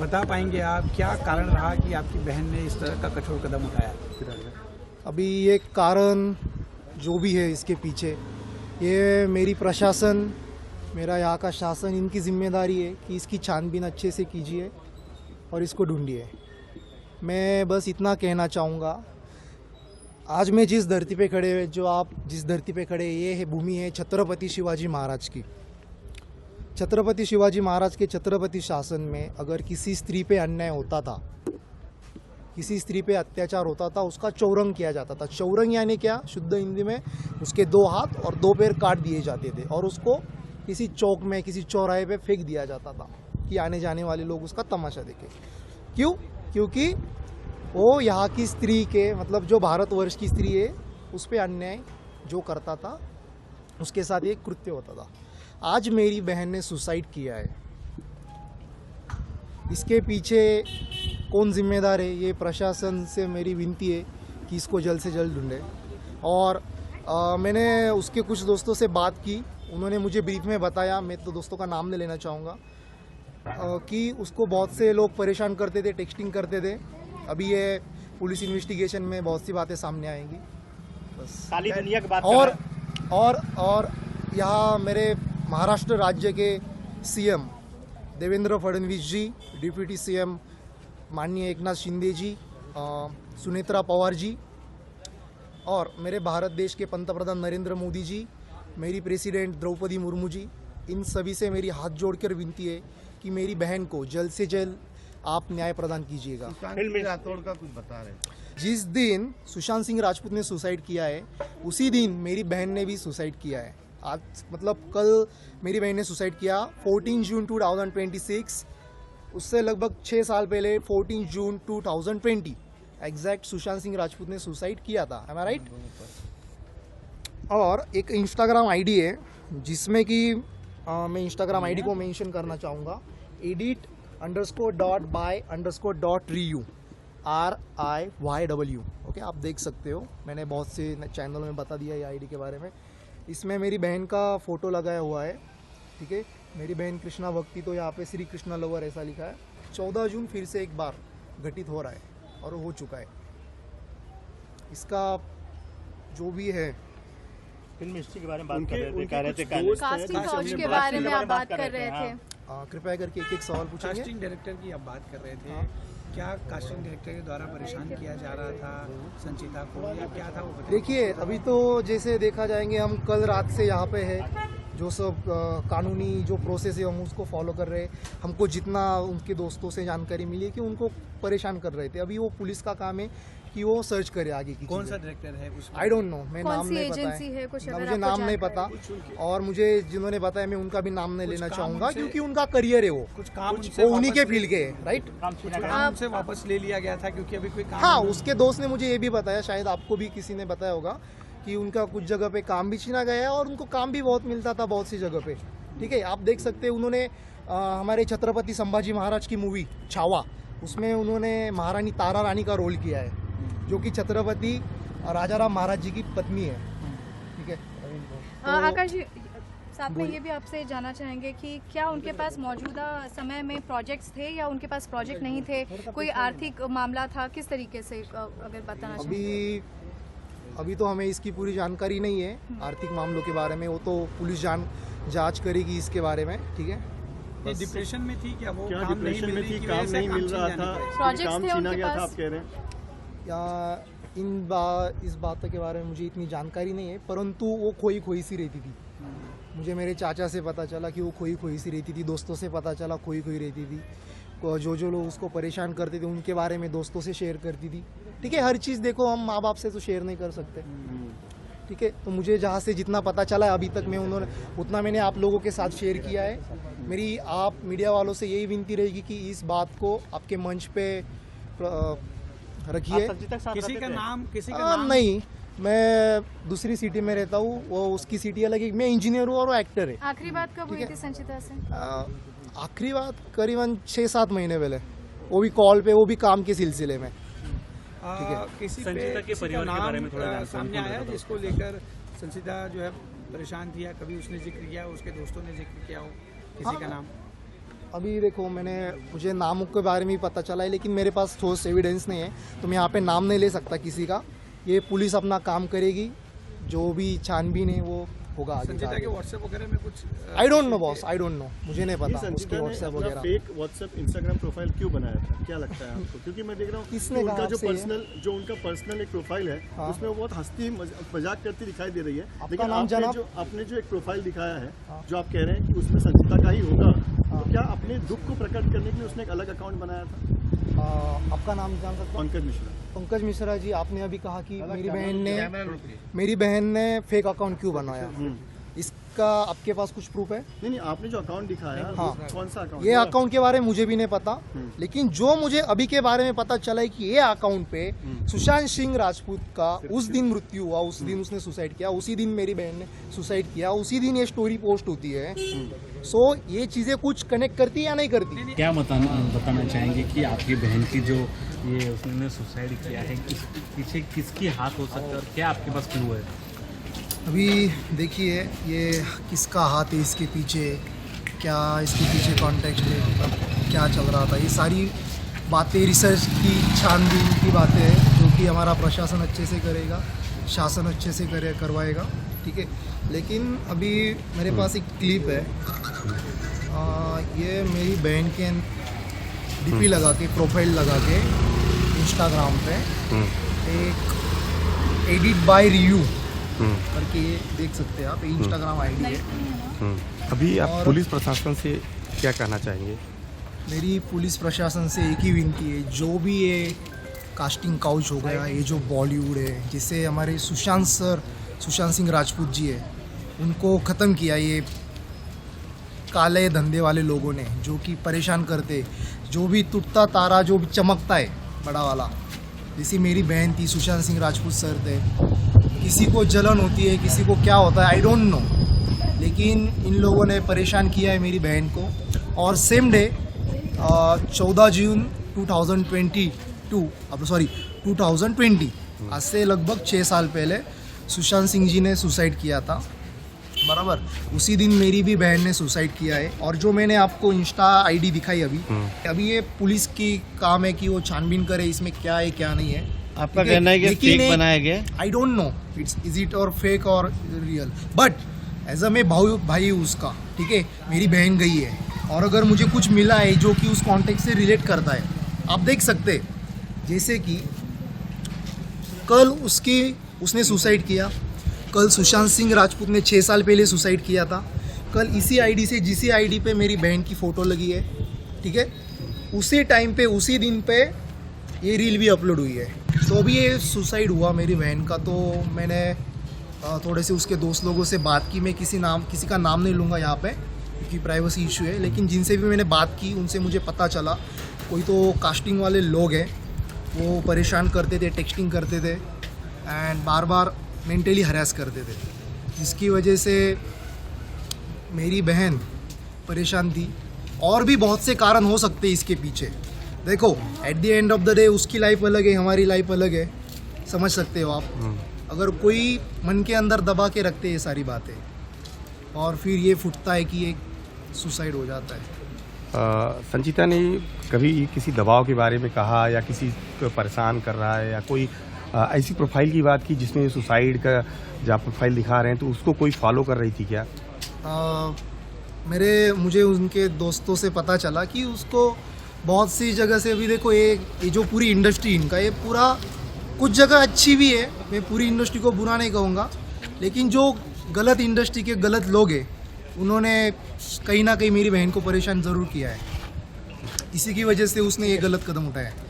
बता पाएंगे आप क्या कारण रहा कि आपकी बहन ने इस तरह का कठोर कदम उठाया? अभी ये कारण जो भी है इसके पीछे, ये मेरी प्रशासन, मेरा यहाँ का शासन, इनकी जिम्मेदारी है कि इसकी छानबीन अच्छे से कीजिए और इसको ढूंढिए। मैं बस इतना कहना चाहूँगा, आज मैं जिस धरती पे खड़े हुए, जो आप जिस धरती पे खड़े, ये है भूमि है छत्रपति शिवाजी महाराज की। छत्रपति शिवाजी महाराज के छत्रपति शासन में अगर किसी स्त्री पे अन्याय होता था, किसी स्त्री पे अत्याचार होता था, उसका चौरंग किया जाता था। चौरंग यानी क्या? शुद्ध हिंदी में उसके 2 हाथ और 2 पैर काट दिए जाते थे और उसको किसी चौक में, किसी चौराहे पे फेंक दिया जाता था कि आने जाने वाले लोग उसका तमाशा देखें। क्यों? क्योंकि वो यहाँ की स्त्री के, मतलब जो भारतवर्ष की स्त्री है, उस पर अन्याय जो करता था उसके साथ ये कृत्य होता था। आज मेरी बहन ने सुसाइड किया है, इसके पीछे कौन जिम्मेदार है? ये प्रशासन से मेरी विनती है कि इसको जल्द से जल्द ढूंढे। और मैंने उसके कुछ दोस्तों से बात की, उन्होंने मुझे ब्रीफ में बताया, मैं तो दोस्तों का नाम नहीं लेना चाहूँगा, कि उसको बहुत से लोग परेशान करते थे, टेक्सटिंग करते थे। अभी ये पुलिस इन्वेस्टिगेशन में बहुत सी बातें सामने आएंगी। बस काली दुनिया की बात और यहाँ मेरे महाराष्ट्र राज्य के सीएम देवेंद्र फडणवीस जी, डिप्यूटी सीएम माननीय एकनाथ शिंदे जी, सुनेत्रा पवार जी, और मेरे भारत देश के पंतप्रधान नरेंद्र मोदी जी, मेरी प्रेसिडेंट द्रौपदी मुर्मू जी, इन सभी से मेरी हाथ जोड़कर विनती है कि मेरी बहन को जल्द से जल्द आप न्याय प्रदान कीजिएगा। राठौड़ का कुछ बता रहे, जिस दिन सुशांत सिंह राजपूत ने सुसाइड किया है, उसी दिन मेरी बहन ने भी सुसाइड किया है। आज मतलब कल मेरी बहन ने सुसाइड किया 14 जून 2026, उससे लगभग 6 साल पहले 14 जून 2020 एग्जैक्ट सुशांत सिंह राजपूत ने सुसाइड किया था। एम आई राइट? और एक इंस्टाग्राम आईडी है जिसमें कि मैं इंस्टाग्राम आईडी को मेंशन करना चाहूँगा, edit_by_.ru RIYW। ओके, आप देख सकते हो, मैंने बहुत से चैनलों में बता दिया ये आईडी के बारे में। इसमें मेरी बहन का फ़ोटो लगाया हुआ है, ठीक है। मेरी बहन कृष्णा भक्ति, तो यहाँ पे श्री कृष्णा लवर ऐसा लिखा है। 14 जून फिर से एक बार घटित हो रहा है और हो चुका है। इसका जो भी है, फिल्म हिस्ट्री के बारे में बात कर रहे थे, कह रहे थे कास्टिंग काउच के बारे में आप बात कर रहे थे। कृपया करके एक एक सवाल पूछेंगे। कास्टिंग डायरेक्टर की आप बात कर रहे थे, क्या कास्टिंग डायरेक्टर के द्वारा परेशान किया जा रहा था संचिता को, या क्या था वो बताइए। देखिए, अभी तो जैसे देखा जाएंगे, हम कल रात से यहाँ पे है, जो सब कानूनी जो प्रोसेस है हम उसको फॉलो कर रहे हैं। हमको जितना उनके दोस्तों से जानकारी मिली है कि उनको परेशान कर रहे थे। अभी वो पुलिस का काम है कि वो सर्च करे आगे की। कौन सा डायरेक्टर है? आई डोंट नो, मैं नाम नहीं पता है, मुझे नाम नहीं पता, और मुझे जिन्होंने बताया मैं उनका भी नाम नहीं लेना चाहूँगा, क्योंकि उनका करियर है, वो कुछ काम वो उन्हीं के फील्ड के है, राइट। काम से वापस ले लिया गया था क्योंकि अभी कोई काम। हाँ, उसके दोस्त ने मुझे ये भी बताया, शायद आपको भी किसी ने बताया होगा, कि उनका कुछ जगह पे काम भी छीना गया है और उनको काम भी बहुत मिलता था बहुत सी जगह पे, ठीक है। आप देख सकते हैं, उन्होंने हमारे छत्रपति संभाजी महाराज की मूवी छावा, उसमें उन्होंने महारानी तारा रानी का रोल किया है, जो कि छत्रपति राजाराम महाराज जी की पत्नी है, ठीक है। आकाश जी, साथ में ये भी आपसे जानना चाहेंगे कि क्या उनके पास मौजूदा समय में प्रोजेक्ट्स थे या उनके पास प्रोजेक्ट नहीं थे, कोई आर्थिक मामला था, किस तरीके से, अगर बताना चाहें। अभी तो हमें इसकी पूरी जानकारी नहीं है आर्थिक मामलों के बारे में, वो तो पुलिस जांच करेगी इसके बारे में, ठीक है। ये डिप्रेशन में थी क्या वो? क्या काम डिप्रेशन में थी, काम नहीं मिल रहा था, काम छीना गया था, आप कह रहे हैं? या इस बात के बारे में मुझे इतनी जानकारी नहीं है, परंतु वो खोई सी रहती थी। मुझे मेरे चाचा से पता चला कि वो खोई सी रहती थी, दोस्तों से पता चला खोई रहती थी। जो लोग उसको परेशान करते थे उनके बारे में दोस्तों से शेयर करती थी, ठीक है। हर चीज़ देखो, हम माँ बाप से तो शेयर नहीं कर सकते, ठीक है। तो मुझे जहाँ से जितना पता चला है अभी तक उतना मैंने आप लोगों के साथ शेयर किया है। मेरी आप मीडिया वालों से यही विनती रहेगी कि इस बात को आपके मंच पे रखिए। किसी का नाम नहीं, मैं दूसरी सिटी में रहता हूँ, वो उसकी सिटी अलग है, मैं इंजीनियर हूँ और वो एक्टर है। आखिरी बात कब हुई थी संचिता से? आखिरी बात करीबन 6-7 महीने पहले, वो भी कॉल पे, वो भी काम के सिलसिले में, ठीक है। किसी के परिवार के बारे में थोड़ा सामने आया जिसको लेकर संचिता जो है परेशान थी, या कभी उसने जिक्र किया, उसके दोस्तों ने जिक्र किया हो किसी का नाम? अभी देखो मुझे नामों के बारे में ही पता चला है, लेकिन मेरे पास ठोस एविडेंस नहीं है, तो मैं यहाँ पे नाम नहीं ले सकता किसी का। ये पुलिस अपना काम करेगी, जो भी छानबीन है वो होगा आगे। संचिता के व्हाट्सएप वगैरह में कुछ I don't know boss, I don't know, मुझे नहीं ये पता उसके संचिता ने व्हाट्सएप अपना वगैरह। फेक व्हाट्सएप इंस्टाग्राम प्रोफाइल क्यों बनाया था, क्या लगता है आपको? क्योंकि मैं देख रहा हूँ किसने कि कहा उनका जो आपसे पर्सनल एक प्रोफाइल है हाँ। उसमें वो बहुत हंसती मजाक करती दिखाई दे रही है, आपका लेकिन नाम जनाब? आपने जो एक प्रोफाइल दिखाया है हाँ। जो आप कह रहे हैं कि उसमें संचिता का ही होगा, हाँ। तो क्या अपने दुख को प्रकट करने के लिए उसने एक अलग अकाउंट बनाया था? आपका नाम जान सकता हूँ? पंकज मिश्रा। पंकज मिश्रा जी, आपने अभी कहा कि मेरी बहन ने फेक अकाउंट क्यों बनाया, इसका आपके पास कुछ प्रूफ है? नहीं, आपने जो अकाउंट दिखाया हाँ। वो कौन सा अकाउंट? ये अकाउंट के बारे में मुझे भी नहीं पता, लेकिन जो मुझे अभी के बारे में पता चला है कि ये अकाउंट पे सुशांत सिंह राजपूत का उस दिन मृत्यु हुआ, उस दिन उसने सुसाइड किया, उसी दिन मेरी बहन ने सुसाइड किया, उसी दिन ये स्टोरी पोस्ट होती है। सो ये चीजें कुछ कनेक्ट करती या नहीं करती? क्या बताना चाहेंगे कि आपकी बहन की जो ये उसने सुसाइड किया है, इसके पीछे किसकी हाथ हो सकता है और क्या आपके पास क्लू है? अभी देखिए ये किसका हाथ है इसके पीछे, क्या इसके पीछे कॉन्टेक्स्ट है, मतलब क्या चल रहा था, ये सारी बातें रिसर्च की छानबीन की बातें हैं, जो कि हमारा प्रशासन अच्छे से करेगा, शासन अच्छे से करवाएगा, ठीक है। लेकिन अभी मेरे पास एक क्लिप है, ये मेरी बहन के डीपी लगा के, प्रोफाइल लगा के इंस्टाग्राम पे एक एडिट बाय रियू करके देख सकते हैं आप, इंस्टाग्राम आईडी है। अभी आप और पुलिस प्रशासन से क्या कहना चाहेंगे? मेरी पुलिस प्रशासन से एक ही विनती है, जो भी ये कास्टिंग काउच हो गया, ये जो बॉलीवुड है, जिससे हमारे सुशांत सिंह राजपूत जी है, उनको ख़त्म किया ये काले धंधे वाले लोगों ने, जो कि परेशान करते, जो भी टूटता तारा जो भी चमकता है बड़ा वाला, जैसी मेरी बहन थी, सुशांत सिंह राजपूत सर थे, किसी को जलन होती है, किसी को क्या होता है आई डोंट नो, लेकिन इन लोगों ने परेशान किया है मेरी बहन को। और सेम डे 14 जून 2020, आज से लगभग 6 साल पहले सुशांत सिंह जी ने सुसाइड किया था, बराबर उसी दिन मेरी भी बहन ने सुसाइड किया है। और जो मैंने आपको इंस्टा आईडी दिखाई अभी ये पुलिस की काम है कि वो छानबीन करे इसमें क्या है क्या नहीं है। आपका कहना है कि फेक बनाया गया? I don't know is it और फेक और रियल, बट एज अ मैं भाई हूँ उसका, ठीक है। मेरी बहन गई है और अगर मुझे कुछ मिला है जो कि उस कॉन्टेक्स्ट से रिलेट करता है, आप देख सकते हैं, जैसे कि कल उसने सुसाइड किया, कल सुशांत सिंह राजपूत ने 6 साल पहले सुसाइड किया था, कल इसी आईडी से जिसी आईडी पे मेरी बहन की फ़ोटो लगी है, ठीक है, उसी टाइम पे उसी दिन पे ये रील भी अपलोड हुई है। तो अभी ये सुसाइड हुआ मेरी बहन का, तो मैंने थोड़े से उसके दोस्त लोगों से बात की, मैं किसी का नाम नहीं लूँगा यहाँ पे क्योंकि प्राइवेसी इशू है, लेकिन जिनसे भी मैंने बात की उनसे मुझे पता चला कोई तो कास्टिंग वाले लोग हैं, वो परेशान करते थे, टेक्सटिंग करते थे and bar bar mentally harass करते थे, जिसकी वजह से मेरी बहन परेशान थी। और भी बहुत से कारण हो सकते हैं इसके पीछे। देखो at the end of the day उसकी लाइफ अलग है, हमारी लाइफ अलग है, समझ सकते हो आप। अगर कोई मन के अंदर दबा के रखते हैं ये सारी बातें और फिर ये फूटता है कि एक सुसाइड हो जाता है। संचिता ने कभी किसी दबाव के बारे में कहा या किसी को परेशान कर रहा है या कोई ऐसी प्रोफाइल की बात की जिसमें सुसाइड का जब प्रोफाइल दिखा रहे हैं तो उसको कोई फॉलो कर रही थी क्या? मुझे उनके दोस्तों से पता चला कि उसको बहुत सी जगह से, अभी देखो ये जो पूरी इंडस्ट्री इनका, ये पूरा कुछ जगह अच्छी भी है, मैं पूरी इंडस्ट्री को बुरा नहीं कहूँगा, लेकिन जो गलत इंडस्ट्री के गलत लोग हैं उन्होंने कहीं ना कहीं मेरी बहन को परेशान ज़रूर किया है, इसी की वजह से उसने ये गलत कदम उठाया है।